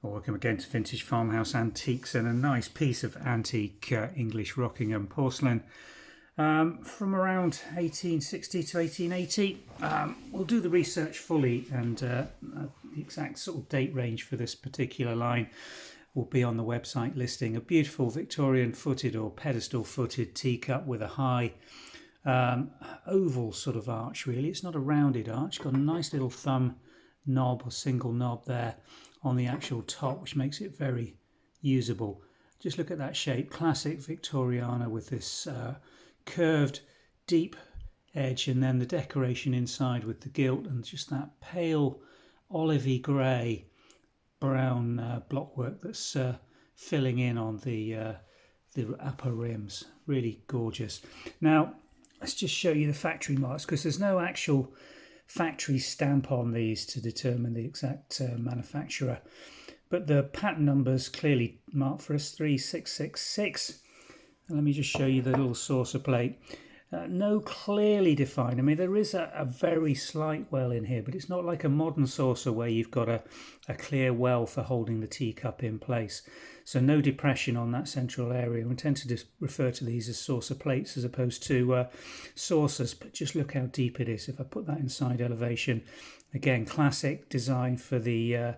Welcome again to Vintage Farmhouse Antiques, and a nice piece of antique English Rockingham porcelain from around 1860 to 1880. We'll do the research fully, and the exact sort of date range for this particular line will be on the website listing. A beautiful Victorian footed or pedestal footed teacup with a high oval sort of arch. Really, it's not a rounded arch, got a nice little thumb knob or single knob there on the actual top, which makes it very usable. Just look at that shape, classic Victoriana, with this curved deep edge, and then the decoration inside with the gilt and just that pale olivey grey brown blockwork that's filling in on the upper rims. Really gorgeous. Now let's just show you the factory marks, because there's no actual factory stamp on these to determine the exact manufacturer, but the pattern numbers clearly marked for us, 3666. And let me just show you the little saucer plate. No clearly defined. I mean, there is a very slight well in here, but it's not like a modern saucer where you've got a clear well for holding the teacup in place. So no depression on that central area. We tend to just refer to these as saucer plates as opposed to saucers, but just look how deep it is. If I put that in side elevation, again, classic design for the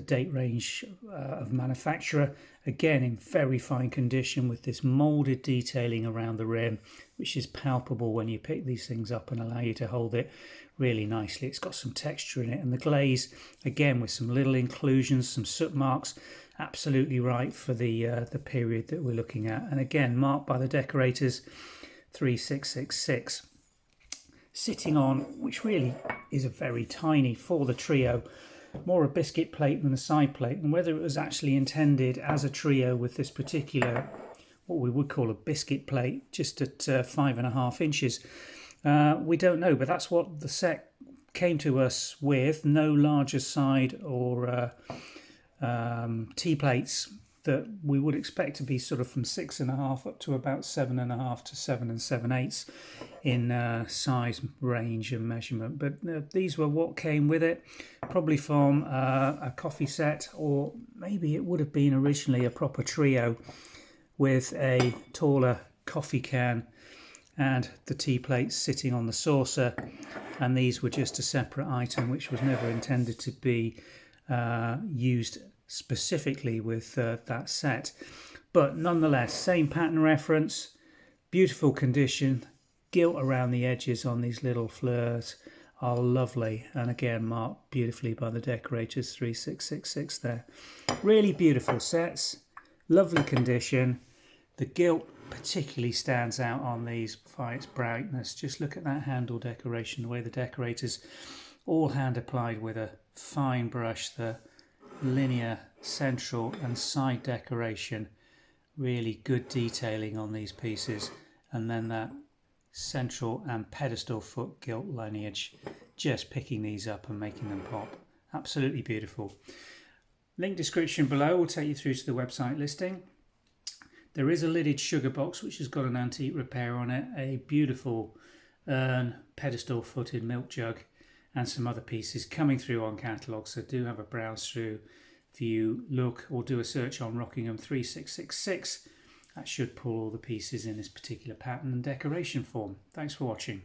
date range of manufacturer, again in very fine condition with this moulded detailing around the rim, which is palpable when you pick these things up and allow you to hold it really nicely. It's got some texture in it, and the glaze, again with some little inclusions, some soot marks, absolutely right for the period that we're looking at, and again marked by the decorators, 3666. Sitting on, which really is a very tiny, for the trio, more a biscuit plate than a side plate, and whether it was actually intended as a trio with this particular, what we would call a biscuit plate, just at 5.5 inches, we don't know, but that's what the set came to us with. No larger side or T plates that we would expect to be sort of from 6.5 up to about 7.5 to 7 7/8 in size, range and measurement. But these were what came with it, probably from a coffee set, or maybe it would have been originally a proper trio with a taller coffee can and the tea plates sitting on the saucer, and these were just a separate item which was never intended to be used specifically with that set. But nonetheless, same pattern reference, beautiful condition, gilt around the edges on these little fleurs are lovely, and again marked beautifully by the decorators, 3666 there. Really beautiful sets, lovely condition. The gilt particularly stands out on these by its brightness. Just look at that handle decoration, the way the decorators all hand applied with a fine brush, the linear central and side decoration, really good detailing on these pieces, and then that central and pedestal foot gilt lineage, just picking these up and making them pop. Absolutely beautiful. Link description below will take you through to the website listing. There is a lidded sugar box which has got an antique repair on it, a beautiful urn, pedestal footed milk jug, and some other pieces coming through on catalogue, so do have a browse through. If you look or do a search on Rockingham 3666, that should pull all the pieces in this particular pattern and decoration form. Thanks for watching.